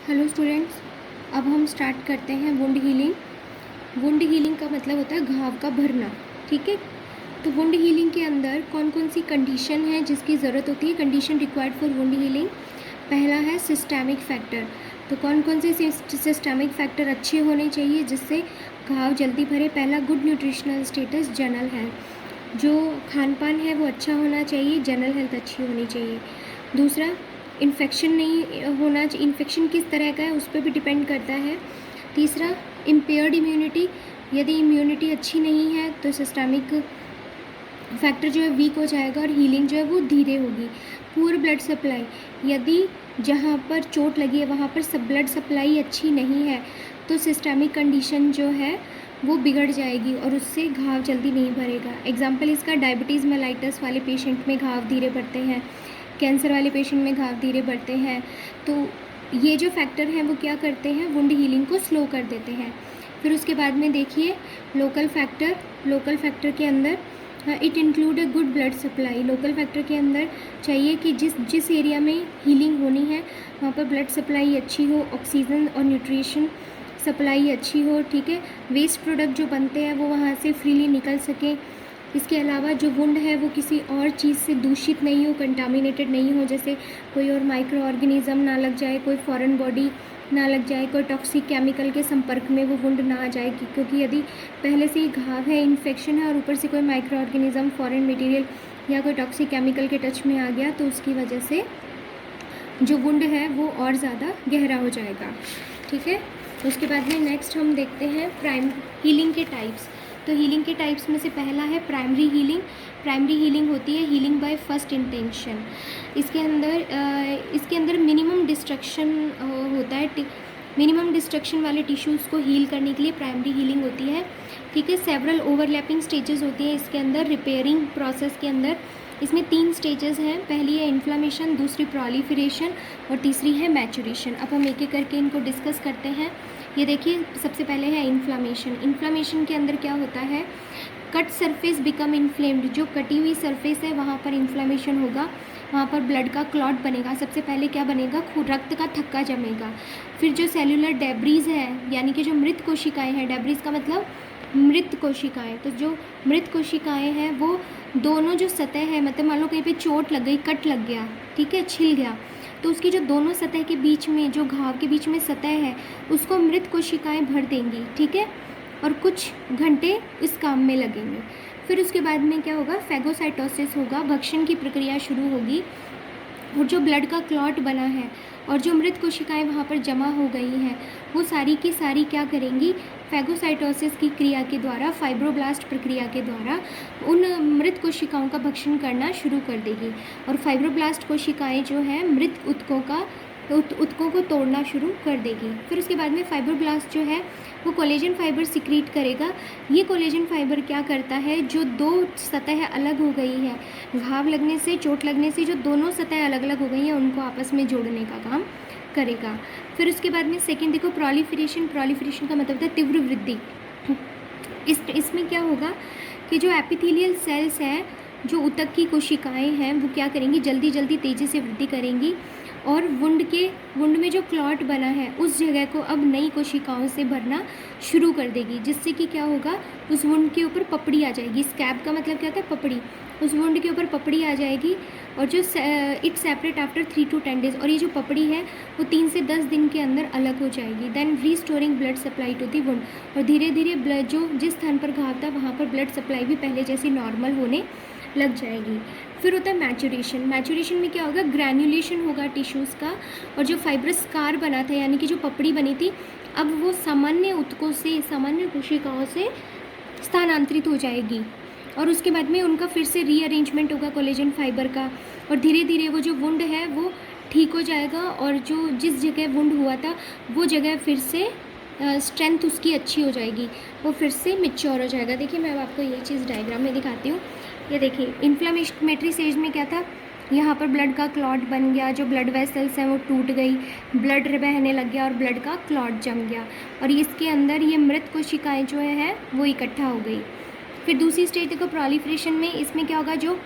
Hello students, अब हम start करते हैं वुंड हीलिंग। वुंड हीलिंग का मतलब होता है घाव का भरना। ठीक है, तो वुंड हीलिंग के अंदर कौन कौन सी कंडीशन है जिसकी ज़रूरत होती है। Condition required for wound healing, पहला है सिस्टेमिक फैक्टर। तो कौन कौन से सिस्टेमिक फैक्टर अच्छे होने चाहिए जिससे घाव जल्दी भरे। पहला, good nutritional status, general health, जो खान पान है वो अच्छा होना चाहिए, जनरल हेल्थ अच्छी होनी चाहिए। दूसरा, इन्फेक्शन नहीं होना चाहिए, इन्फेक्शन किस तरह का है उस पर भी डिपेंड करता है। तीसरा, इम्पेयर्ड इम्यूनिटी, यदि इम्यूनिटी अच्छी नहीं है तो सिस्टमिक फैक्टर जो है वीक हो जाएगा और हीलिंग जो है वो धीरे होगी। पुअर ब्लड सप्लाई, यदि जहाँ पर चोट लगी है वहाँ पर सब ब्लड सप्लाई अच्छी नहीं है तो सिस्टमिक कंडीशन जो है वो बिगड़ जाएगी और उससे घाव जल्दी नहीं भरेगा। एग्जाम्पल इसका, डायबिटीज़ मेलाइटस वाले पेशेंट में घाव धीरे भरते हैं, कैंसर वाले पेशेंट में घाव धीरे बढ़ते हैं। तो ये जो फैक्टर हैं वो क्या करते हैं, वुंड हीलिंग को स्लो कर देते हैं। फिर उसके बाद में देखिए लोकल फैक्टर। लोकल फैक्टर के अंदर it include a good blood supply. Local factor के अंदर चाहिए कि जिस एरिया में हीलिंग होनी है वहाँ पर ब्लड सप्लाई अच्छी हो, ऑक्सीजन और न्यूट्रिशन सप्लाई अच्छी हो। ठीक है, वेस्ट प्रोडक्ट जो बनते हैं वो वहाँ से फ्रीली निकल सकें। इसके अलावा जो वुंड है वो किसी और चीज़ से दूषित नहीं हो, कंटामिनेटेड नहीं हो, जैसे कोई और माइक्रो ऑर्गेनिज्म ना लग जाए, कोई फॉरेन बॉडी ना लग जाए, कोई टॉक्सिक केमिकल के संपर्क में वो वुंड ना आ जाए। क्योंकि यदि पहले से ही घाव है, इन्फेक्शन है और ऊपर से कोई माइक्रो ऑर्गेनिज्म, फॉरेन मटेरियल या कोई टॉक्सिक केमिकल के टच में आ गया तो उसकी वजह से जो वुंड है वो और ज़्यादा गहरा हो जाएगा। ठीक है, उसके बाद में नेक्स्ट हम देखते हैं हीलिंग के टाइप्स। तो हीलिंग के टाइप्स में से पहला है प्राइमरी हीलिंग। प्राइमरी हीलिंग होती है हीलिंग बाय फर्स्ट इंटेंशन। इसके अंदर मिनिमम डिस्ट्रक्शन होता है। मिनिमम डिस्ट्रक्शन वाले टिश्यूज़ को हील करने के लिए प्राइमरी हीलिंग होती है। ठीक है, सेवरल ओवरलैपिंग स्टेजेस होती है इसके अंदर। रिपेयरिंग प्रोसेस के अंदर इसमें 3 स्टेजेस हैं। पहली है इन्फ्लामेशन, दूसरी प्रोलिफरेशन और तीसरी है मैचुरेशन। अब हम एक एक करके इनको डिस्कस करते हैं। ये देखिए, सबसे पहले है इन्फ्लामेशन। इन्फ्लामेशन के अंदर क्या होता है, कट सरफेस बिकम इन्फ्लेम्ड। जो कटी हुई सरफेस है वहाँ पर इन्फ्लामेशन होगा, वहाँ पर ब्लड का क्लॉट बनेगा। सबसे पहले क्या बनेगा, रक्त का थक्का जमेगा। फिर जो सेलुलर डेब्रीज है, यानी कि जो मृत कोशिकाएँ हैं, डेब्रीज का मतलब मृत कोशिकाएँ, तो जो मृत कोशिकाएँ हैं वो दोनों जो सतह है, मतलब मान लो कहीं पे चोट लग गई, कट लग गया, ठीक है, छिल गया, तो उसकी जो दोनों सतह के बीच में, जो घाव के बीच में सतह है उसको मृत कोशिकाएं भर देंगी। ठीक है, और कुछ घंटे इस काम में लगेंगे। फिर उसके बाद में क्या होगा, फैगोसाइटोसिस होगा, भक्षण की प्रक्रिया शुरू होगी और जो ब्लड का क्लॉट बना है और जो मृत कोशिकाएं वहाँ पर जमा हो गई हैं वो सारी की सारी क्या करेंगी, फैगोसाइटोसिस की क्रिया के द्वारा, फाइब्रोब्लास्ट प्रक्रिया के द्वारा उन मृत कोशिकाओं का भक्षण करना शुरू कर देगी। और फाइब्रोब्लास्ट कोशिकाएं जो है मृत ऊतकों को तोड़ना शुरू कर देगी। फिर उसके बाद में फाइब्रोब्लास्ट जो है वो कोलेजन फाइबर सिक्रीट करेगा। ये कोलेजन फाइबर क्या करता है, जो दो सतह अलग हो गई है, घाव लगने से, चोट लगने से जो दोनों सतह अलग अलग हो गई हैं उनको आपस में जोड़ने का काम करेगा। फिर उसके बाद में सेकेंड देखो, प्रोलिफरेशन। प्रोलिफरेशन का मतलब है तीव्र वृद्धि। इसमें क्या होगा कि जो एपिथेलियल सेल्स हैं, जो ऊतक की कोशिकाएं हैं, वो क्या करेंगी, जल्दी जल्दी तेज़ी से वृद्धि करेंगी और वुंड में जो क्लॉट बना है उस जगह को अब नई कोशिकाओं से भरना शुरू कर देगी, जिससे कि क्या होगा, उस वुंड के ऊपर पपड़ी आ जाएगी। स्कैब का मतलब क्या होता है, पपड़ी। उस वुंड के ऊपर पपड़ी आ जाएगी और जो it separate after 3 to 10 days, और ये जो पपड़ी है वो 3 से 10 दिन के अंदर अलग हो जाएगी। Then restoring blood supply to the wound, और धीरे धीरे ब्लड, जो जिस स्थान पर घाव था वहाँ पर ब्लड सप्लाई भी पहले जैसी नॉर्मल होने लग जाएगी। फिर होता है मैचुरेशन। मैचुरेशन में क्या होगा, ग्रैन्युलेशन होगा टिश्यूज़ का, और जो फाइब्रस स्कार बना था, यानी कि जो पपड़ी बनी थी, अब वो सामान्य ऊतकों से, सामान्य कोशिकाओं से स्थानांतरित हो जाएगी और उसके बाद में उनका फिर से रीअरेंजमेंट होगा कोलेजन फाइबर का, और धीरे धीरे वो जो वुंड है वो ठीक हो जाएगा और जो जिस जगह वुंड हुआ था वो जगह फिर से स्ट्रेंथ उसकी अच्छी हो जाएगी, वो फिर से मैच्योर हो जाएगा। देखिए, मैं अब आपको ये चीज़ डायग्राम में दिखाती हूँ। ये देखिए, इन्फ्लेमेटरी स्टेज में क्या था, यहाँ पर ब्लड का क्लॉट बन गया, जो ब्लड वेसल्स हैं वो टूट गई, ब्लड बहने लग गया और ब्लड का क्लॉट जम गया, और इसके अंदर ये मृत कोशिकाएँ जो है वो इकट्ठा हो गई। फिर दूसरी स्टेज देखो, प्रोलिफरेशन में, इसमें क्या होगा, जो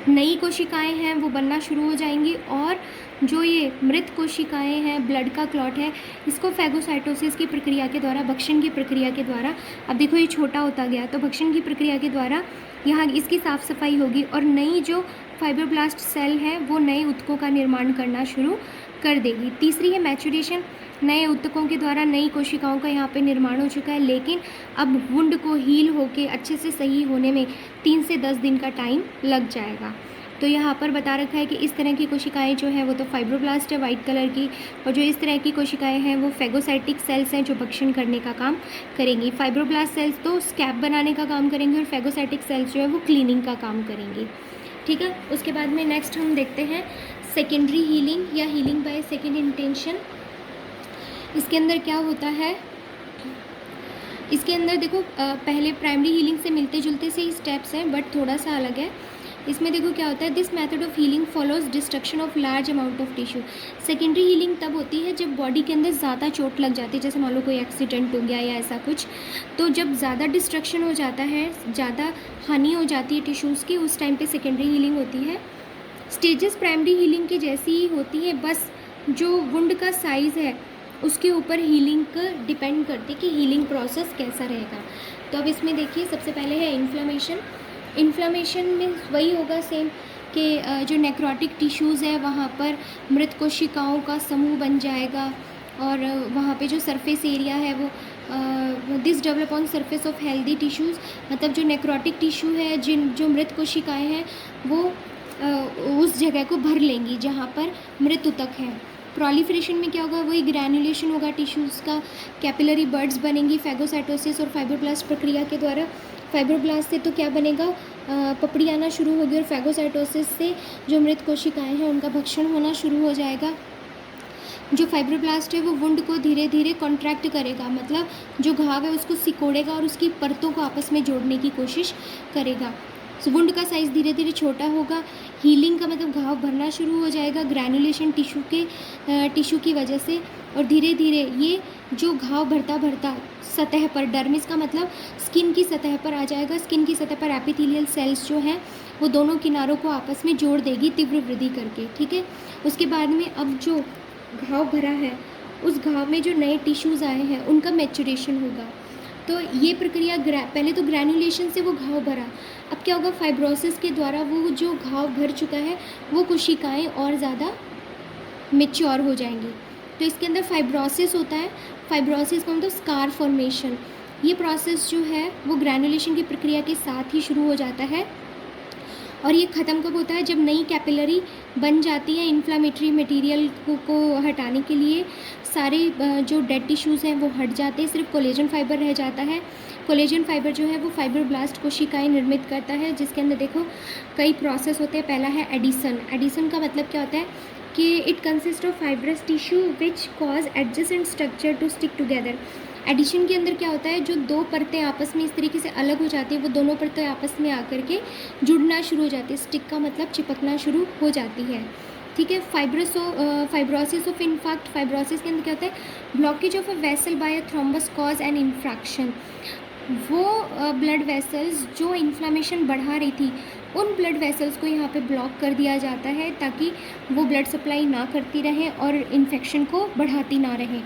नई कोशिकाएं हैं वो बनना शुरू हो जाएंगी, और जो ये मृत कोशिकाएं हैं, ब्लड का क्लॉट है, इसको फैगोसाइटोसिस की प्रक्रिया के द्वारा, भक्षण की प्रक्रिया के द्वारा, अब देखो ये छोटा होता गया, तो भक्षण की प्रक्रिया के द्वारा यहाँ इसकी साफ़ सफाई होगी और नई जो फाइब्रोब्लास्ट सेल है वो नए ऊतकों का निर्माण करना शुरू कर देगी। तीसरी है मैचुरेशन, नए ऊतकों के द्वारा नई कोशिकाओं का यहाँ पे निर्माण हो चुका है, लेकिन अब वुंड को हील होके अच्छे से सही होने में 3 से 10 दिन का टाइम लग जाएगा। तो यहाँ पर बता रखा है कि इस तरह की कोशिकाएं जो है वो तो फाइब्रोब्लास्ट है वाइट कलर की, और जो इस तरह की कोशिकाएं हैं वो फेगोसाइटिक सेल्स हैं जो भक्षण करने का काम करेंगी। फाइब्रोब्लास्ट सेल्स तो स्कैब बनाने का काम करेंगे और फेगोसाइटिक सेल्स जो है वो क्लीनिंग का काम करेंगी। ठीक है, उसके बाद में नेक्स्ट हम देखते हैं सेकेंडरी हीलिंग या हीलिंग बाय सेकेंड इंटेंशन। इसके अंदर क्या होता है, इसके अंदर देखो पहले प्राइमरी हीलिंग से मिलते जुलते से ही स्टेप्स हैं बट थोड़ा सा अलग है। इसमें देखो क्या होता है, this method of healing follows destruction of large amount of tissue. Secondary healing तब होती है जब बॉडी के अंदर ज़्यादा चोट लग जाती है, जैसे मान लो कोई एक्सीडेंट हो गया या ऐसा कुछ, तो जब ज़्यादा डिस्ट्रक्शन हो जाता है, ज़्यादा हानि हो जाती है टिश्यूज़ की, उस टाइम पे सेकेंडरी हीलिंग होती है। स्टेजेस प्राइमरी हीलिंग की जैसी ही होती है, बस जो वुंड का साइज़ है उसके ऊपर हीलिंग का डिपेंड करती है कि हीलिंग प्रोसेस कैसा रहेगा। तो अब इसमें देखिए सबसे पहले है इन्फ्लेमेशन। इन्फ्लेमेशन में वही होगा सेम कि जो नेक्रोटिक टिश्यूज़ है वहाँ पर मृत कोशिकाओं का समूह बन जाएगा, और वहाँ पे जो सरफेस एरिया है वो this develop on surface of healthy tissues, मतलब जो नेक्रोटिक टिश्यू है, जो मृत कोशिकाएं हैं वो उस जगह को भर लेंगी जहाँ पर मृत ऊतक है। प्रोलिफरेशन में क्या होगा, वही ग्रैनुलेशन होगा टिश्यूज़ का, कैपिलरी बर्ड्स बनेंगी फैगोसाइटोसिस और फाइब्रोब्लास्ट प्रक्रिया के द्वारा। फाइब्रोब्लास्ट से तो क्या बनेगा, पपड़ी आना शुरू होगी, और फैगोसाइटोसिस से जो मृत कोशिकाएं हैं उनका भक्षण होना शुरू हो जाएगा। जो फाइब्रोब्लास्ट है वो वुंड को धीरे धीरे कॉन्ट्रैक्ट करेगा, मतलब जो घाव है उसको सिकोड़ेगा और उसकी परतों को आपस में जोड़ने की कोशिश करेगा। वुंड का साइज़ धीरे धीरे छोटा होगा, हीलिंग का मतलब घाव भरना शुरू हो जाएगा ग्रैनुलेशन टिश्यू की वजह से, और धीरे धीरे ये जो घाव भरता भरता सतह पर, डर्मिस का मतलब स्किन की सतह पर आ जाएगा। स्किन की सतह पर एपिथेलियल सेल्स जो हैं वो दोनों किनारों को आपस में जोड़ देगी तीव्र वृद्धि करके। ठीक है, उसके बाद में अब जो घाव भरा है उस घाव में जो नए टिश्यूज़ आए हैं उनका मैचुरेशन होगा। तो ये प्रक्रिया पहले तो ग्रैनुलेशन से वो घाव भरा, अब क्या होगा, फाइब्रोसिस के द्वारा वो जो घाव भर चुका है वो कोशिकाएं और ज़्यादा मेच्योर हो जाएंगी। तो इसके अंदर फाइब्रोसिस होता है। फाइब्रोसिस का मतलब स्कार फॉर्मेशन। ये प्रोसेस जो है वो ग्रैनुलेशन की प्रक्रिया के साथ ही शुरू हो जाता है, और ये ख़त्म कब होता है, जब नई कैपिलरी बन जाती है इन्फ्लामेटरी मटेरियल को हटाने के लिए। सारे जो डेड टिश्यूज़ हैं वो हट जाते हैं, सिर्फ कोलेजन फाइबर रह जाता है। कोलेजन फाइबर जो है वो फाइब्रोब्लास्ट कोशिकाएं निर्मित करता है, जिसके अंदर देखो कई प्रोसेस होते हैं। पहला है एडिशन। एडिशन का मतलब क्या होता है कि it consist of fibrous tissue which cause adjacent structure to stick together. Adhesion के अंदर क्या होता है, जो दो परतें आपस में इस तरीके से अलग हो जाती है, वो दोनों परतें आपस में आकर के जुड़ना शुरू हो जाती है। स्टिक का मतलब चिपकना शुरू हो जाती है। ठीक है, फाइब्रोसिस ऑफ इन्फैक्ट, फाइब्रोसिस के अंदर क्या होता है, blockage of a vessel by a thrombus cause an infarction. वो ब्लड वेसल्स जो इन्फ्लामेशन बढ़ा रही थी उन ब्लड वेसल्स को यहाँ पे ब्लॉक कर दिया जाता है, ताकि वो ब्लड सप्लाई ना करती रहे और इन्फेक्शन को बढ़ाती ना रहे।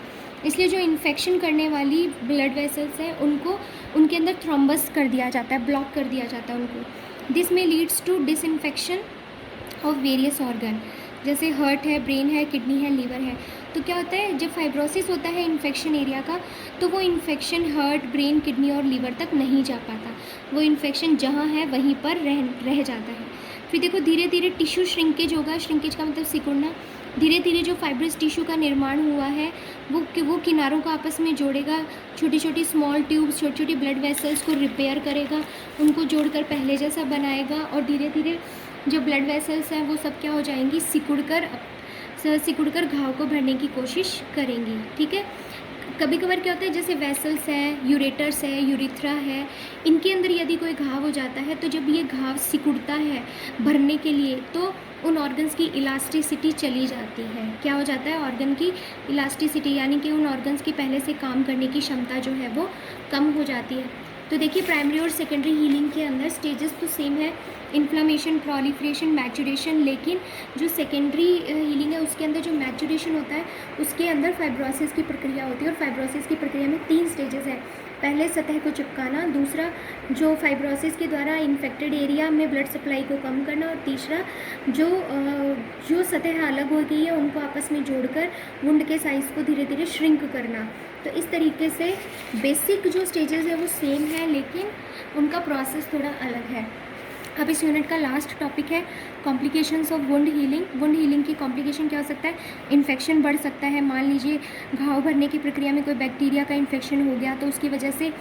इसलिए जो इन्फेक्शन करने वाली ब्लड वेसल्स हैं उनको उनके अंदर थ्रोम्बस कर दिया जाता है, ब्लॉक कर दिया जाता है उनको। दिस में leads to disinfection of various organ, जैसे हार्ट है, ब्रेन है, किडनी है, लीवर है। तो क्या होता है, जब फाइब्रोसिस होता है इन्फेक्शन एरिया का, तो वो इन्फेक्शन हार्ट, ब्रेन, किडनी और लीवर तक नहीं जा पाता, वो इन्फेक्शन जहाँ है वहीं पर रह जाता है। फिर देखो धीरे धीरे टिश्यू श्रिंकेज होगा। श्रिंकेज का मतलब सिकुड़ना। धीरे धीरे जो फाइब्रस टिश्यू का निर्माण हुआ है वो किनारों को आपस में जोड़ेगा, छोटी छोटी स्मॉल ट्यूब्स, छोटी छोटी ब्लड वेसल्स को रिपेयर करेगा, उनको जोड़कर पहले जैसा बनाएगा, और धीरे धीरे जो ब्लड वेसल्स हैं वो सब क्या हो जाएंगी, सिकुड़कर घाव को भरने की कोशिश करेंगी। ठीक है, कभी कभार क्या होता है, जैसे वेसल्स है, यूरेटर्स है, यूरिथ्रा है, इनके अंदर यदि कोई घाव हो जाता है तो जब ये घाव सिकुड़ता है भरने के लिए तो उन ऑर्गन्स की इलास्टिसिटी चली जाती है। क्या हो जाता है, ऑर्गन की इलास्टिसिटी, यानी कि उन ऑर्गन्स की पहले से काम करने की क्षमता जो है वो कम हो जाती है। तो देखिए प्राइमरी और सेकेंडरी हीलिंग के अंदर स्टेजेस तो सेम है, इन्फ्लामेशन, प्रोलिफरेशन, मैचुरेशन। लेकिन जो सेकेंडरी हीलिंग है उसके अंदर जो मैचुरेशन होता है उसके अंदर फाइब्रोसिस की प्रक्रिया होती है, और फाइब्रोसिस की प्रक्रिया में 3 स्टेजेस है। पहले सतह को चिपकाना, दूसरा जो फाइब्रोसिस के द्वारा इन्फेक्टेड एरिया में ब्लड सप्लाई को कम करना, और तीसरा जो सतह अलग हो गई है उनको आपस में जोड़कर वुंड के साइज़ को धीरे धीरे श्रिंक करना। तो इस तरीके से बेसिक जो स्टेजेस है वो सेम है, लेकिन उनका प्रोसेस थोड़ा अलग है। अब इस यूनिट का लास्ट टॉपिक है complications of wound healing. Wound healing की कॉम्प्लिकेशन क्या हो सकता है? इन्फेक्शन बढ़ सकता है। मान लीजिए घाव भरने की प्रक्रिया में कोई बैक्टीरिया का इन्फेक्शन हो गया तो उसकी वजह से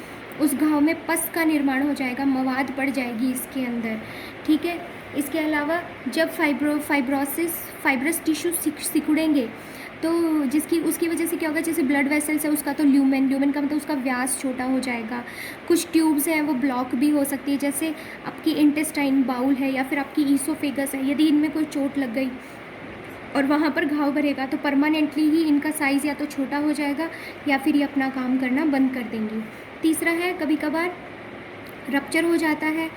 उस घाव में पस का निर्माण हो जाएगा, मवाद बढ़ जाएगी इसके अंदर, ठीक है। इसके अलावा जब फाइब्रस टिश्यू सिकुड़ेंगे तो उसकी वजह से क्या होगा, जैसे ब्लड वेसल्स है उसका तो ल्यूमेन का मतलब उसका व्यास छोटा हो जाएगा। कुछ ट्यूब्स हैं वो ब्लॉक भी हो सकती है, जैसे आपकी इंटेस्टाइन बाउल है या फिर आपकी ईसोफेगस है। यदि इनमें कोई चोट लग गई और वहाँ पर घाव भरेगा तो परमानेंटली ही इनका साइज़ या तो छोटा हो जाएगा या फिर ये अपना काम करना बंद कर देंगी। तीसरा है कभी कभार रप्चर हो जाता है,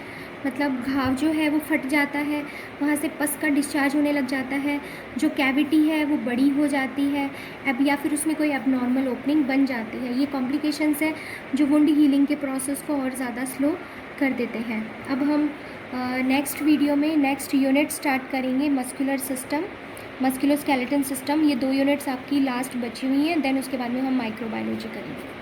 मतलब घाव जो है वो फट जाता है, वहाँ से पस का डिस्चार्ज होने लग जाता है, जो कैविटी है वो बड़ी हो जाती है अब, या फिर उसमें कोई एबनॉर्मल ओपनिंग बन जाती है। ये कॉम्प्लिकेशंस है जो वुंड हीलिंग के प्रोसेस को और ज़्यादा स्लो कर देते हैं। अब हम नेक्स्ट वीडियो में नेक्स्ट यूनिट स्टार्ट करेंगे, मस्कुलर सिस्टम, मस्कुलोस्केलेटन सिस्टम। ये 2 यूनिट्स आपकी लास्ट बची हुई हैं, देन उसके बाद में हम माइक्रोबायोलॉजी करेंगे।